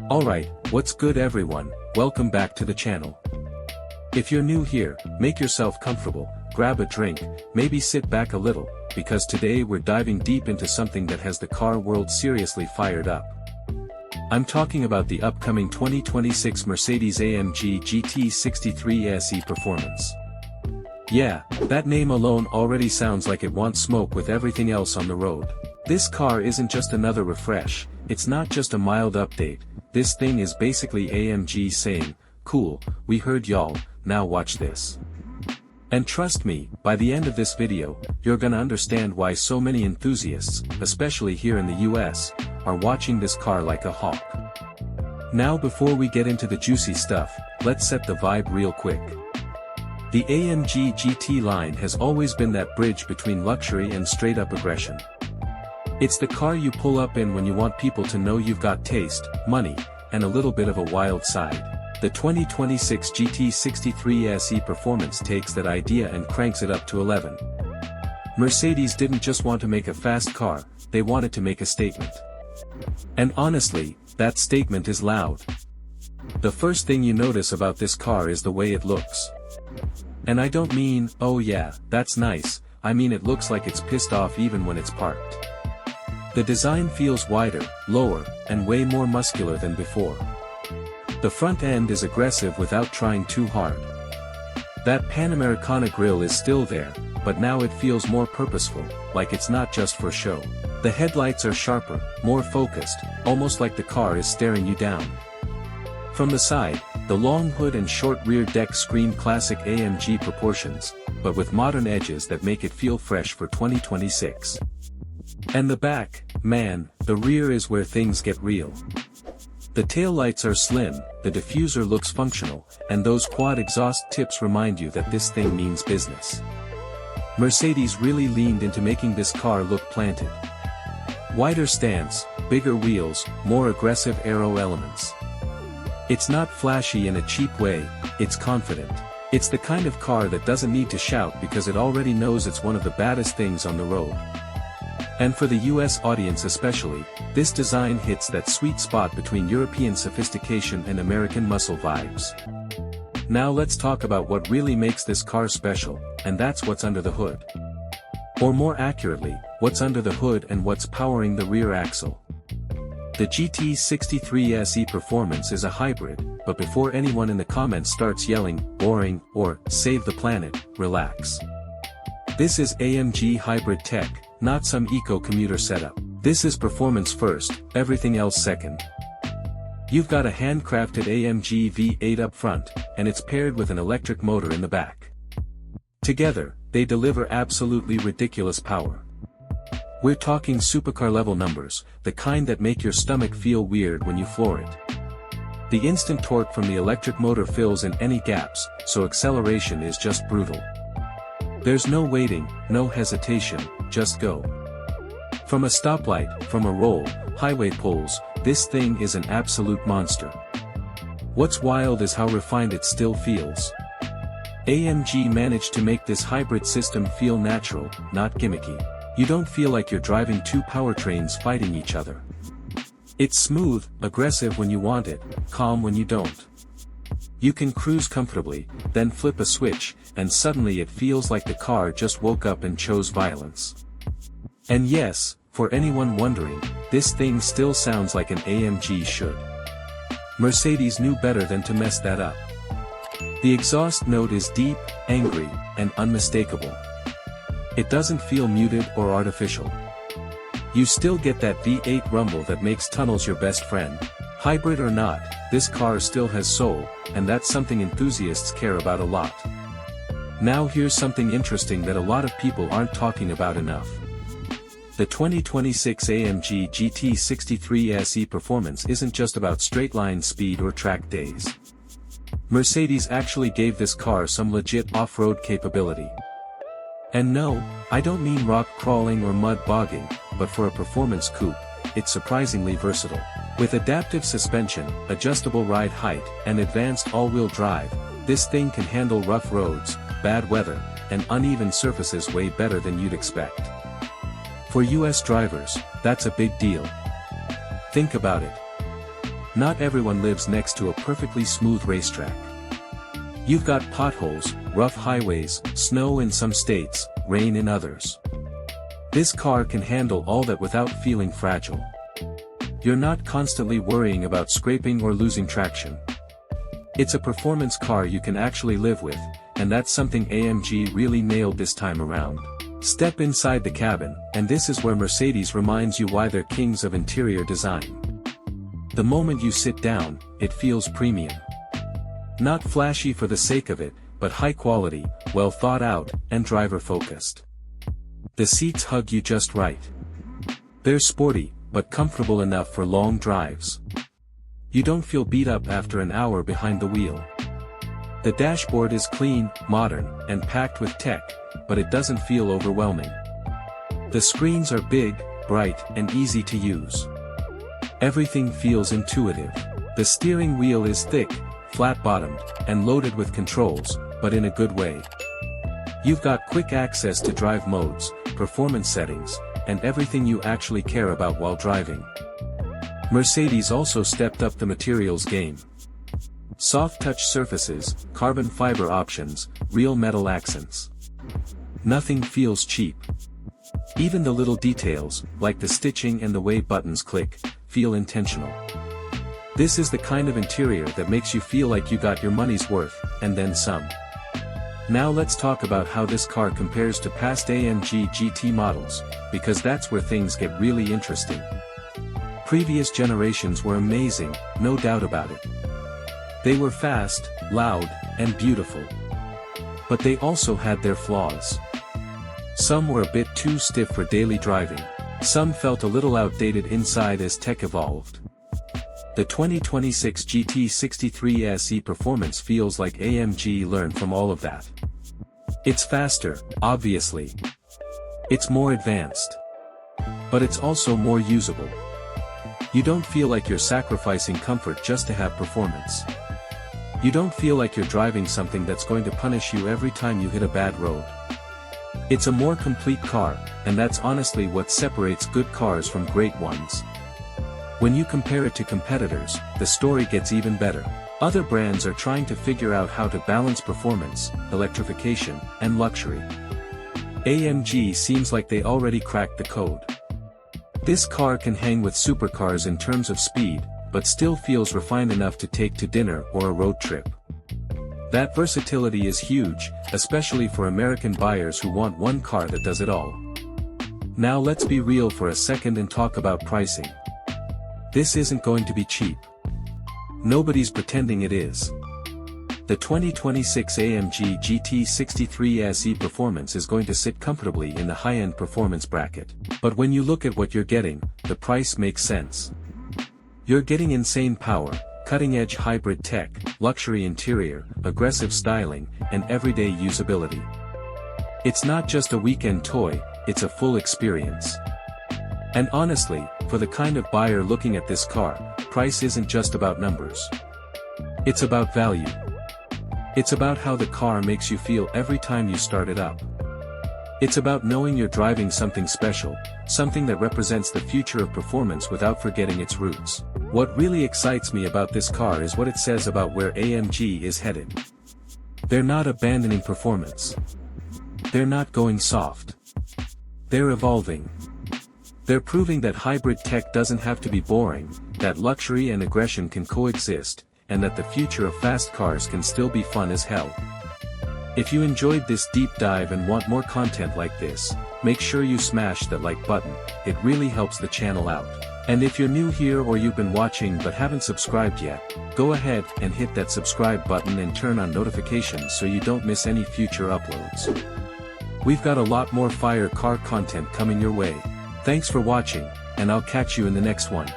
Alright, what's good everyone, welcome back to the channel. If you're new here, make yourself comfortable, grab a drink, maybe sit back a little, because today we're diving deep into something that has the car world seriously fired up. I'm talking about the upcoming 2026 Mercedes-AMG GT 63 SE performance. Yeah, that name alone already sounds like it wants smoke with everything else on the road. This car isn't just another refresh, it's not just a mild update, this thing is basically AMG saying, cool, we heard y'all, now watch this. And trust me, by the end of this video, you're gonna understand why so many enthusiasts, especially here in the US, are watching this car like a hawk. Now before we get into the juicy stuff, let's set the vibe real quick. The AMG GT line has always been that bridge between luxury and straight-up aggression. It's the car you pull up in when you want people to know you've got taste, money, and a little bit of a wild side. The 2026 GT 63 SE performance takes that idea and cranks it up to 11. Mercedes didn't just want to make a fast car, they wanted to make a statement. And honestly, that statement is loud. The first thing you notice about this car is the way it looks. And I don't mean, oh yeah, that's nice, I mean it looks like it's pissed off even when it's parked. The design feels wider, lower, and way more muscular than before. The front end is aggressive without trying too hard. That Panamericana grille is still there, but now it feels more purposeful, like it's not just for show. The headlights are sharper, more focused, almost like the car is staring you down. From the side, the long hood and short rear deck scream classic AMG proportions, but with modern edges that make it feel fresh for 2026. And the back, man, the rear is where things get real. The taillights are slim, the diffuser looks functional, and those quad exhaust tips remind you that this thing means business. Mercedes really leaned into making this car look planted. Wider stance, bigger wheels, more aggressive aero elements. It's not flashy in a cheap way, it's confident. It's the kind of car that doesn't need to shout because it already knows it's one of the baddest things on the road. And for the US audience especially, this design hits that sweet spot between European sophistication and American muscle vibes. Now let's talk about what really makes this car special, and that's what's under the hood. Or more accurately, what's under the hood and what's powering the rear axle. The GT 63 SE performance is a hybrid, but before anyone in the comments starts yelling, boring, or, save the planet, relax. This is AMG hybrid tech, not some eco-commuter setup. This is performance first, everything else second. You've got a handcrafted AMG V8 up front, and it's paired with an electric motor in the back. Together, they deliver absolutely ridiculous power. We're talking supercar level numbers, the kind that make your stomach feel weird when you floor it. The instant torque from the electric motor fills in any gaps, so acceleration is just brutal. There's no waiting, no hesitation, just go. From a stoplight, from a roll, highway pulls, this thing is an absolute monster. What's wild is how refined it still feels. AMG managed to make this hybrid system feel natural, not gimmicky. You don't feel like you're driving two powertrains fighting each other. It's smooth, aggressive when you want it, calm when you don't. You can cruise comfortably, then flip a switch, and suddenly it feels like the car just woke up and chose violence. And yes, for anyone wondering, this thing still sounds like an AMG should. Mercedes knew better than to mess that up. The exhaust note is deep, angry, and unmistakable. It doesn't feel muted or artificial. You still get that V8 rumble that makes tunnels your best friend. Hybrid or not, this car still has soul, and that's something enthusiasts care about a lot. Now here's something interesting that a lot of people aren't talking about enough. The 2026 AMG GT 63 SE performance isn't just about straight-line speed or track days. Mercedes actually gave this car some legit off-road capability. And no, I don't mean rock crawling or mud bogging, but for a performance coupe, it's surprisingly versatile. With adaptive suspension, adjustable ride height, and advanced all-wheel drive, this thing can handle rough roads, bad weather, and uneven surfaces way better than you'd expect. For US drivers, that's a big deal. Think about it. Not everyone lives next to a perfectly smooth racetrack. You've got potholes, rough highways, snow in some states, rain in others. This car can handle all that without feeling fragile. You're not constantly worrying about scraping or losing traction. It's a performance car you can actually live with, and that's something AMG really nailed this time around. Step inside the cabin, and this is where Mercedes reminds you why they're kings of interior design. The moment you sit down, it feels premium. Not flashy for the sake of it, but high quality, well thought out, and driver-focused. The seats hug you just right. They're sporty, but comfortable enough for long drives. You don't feel beat up after an hour behind the wheel. The dashboard is clean, modern, and packed with tech, but it doesn't feel overwhelming. The screens are big, bright, and easy to use. Everything feels intuitive. The steering wheel is thick, flat-bottomed, and loaded with controls, but in a good way. You've got quick access to drive modes, performance settings, and everything you actually care about while driving. Mercedes also stepped up the materials game. Soft touch surfaces, carbon fiber options, real metal accents. Nothing feels cheap. Even the little details, like the stitching and the way buttons click, feel intentional. This is the kind of interior that makes you feel like you got your money's worth, and then some. Now let's talk about how this car compares to past AMG GT models, because that's where things get really interesting. Previous generations were amazing, no doubt about it. They were fast, loud, and beautiful. But they also had their flaws. Some were a bit too stiff for daily driving. Some felt a little outdated inside as tech evolved. The 2026 GT63 SE performance feels like AMG learned from all of that. It's faster, obviously. It's more advanced. But it's also more usable. You don't feel like you're sacrificing comfort just to have performance. You don't feel like you're driving something that's going to punish you every time you hit a bad road. It's a more complete car, and that's honestly what separates good cars from great ones. When you compare it to competitors, the story gets even better. Other brands are trying to figure out how to balance performance, electrification, and luxury. AMG seems like they already cracked the code. This car can hang with supercars in terms of speed, but still feels refined enough to take to dinner or a road trip. That versatility is huge, especially for American buyers who want one car that does it all. Now let's be real for a second and talk about pricing. This isn't going to be cheap. Nobody's pretending it is. The 2026 AMG GT63 SE performance is going to sit comfortably in the high-end performance bracket. But when you look at what you're getting, the price makes sense. You're getting insane power, cutting-edge hybrid tech, luxury interior, aggressive styling, and everyday usability. It's not just a weekend toy, it's a full experience. And honestly, for the kind of buyer looking at this car, price isn't just about numbers. It's about value. It's about how the car makes you feel every time you start it up. It's about knowing you're driving something special, something that represents the future of performance without forgetting its roots. What really excites me about this car is what it says about where AMG is headed. They're not abandoning performance. They're not going soft. They're evolving. They're proving that hybrid tech doesn't have to be boring, that luxury and aggression can coexist, and that the future of fast cars can still be fun as hell. If you enjoyed this deep dive and want more content like this, make sure you smash that like button, it really helps the channel out. And if you're new here or you've been watching but haven't subscribed yet, go ahead and hit that subscribe button and turn on notifications so you don't miss any future uploads. We've got a lot more fire car content coming your way. Thanks for watching, and I'll catch you in the next one.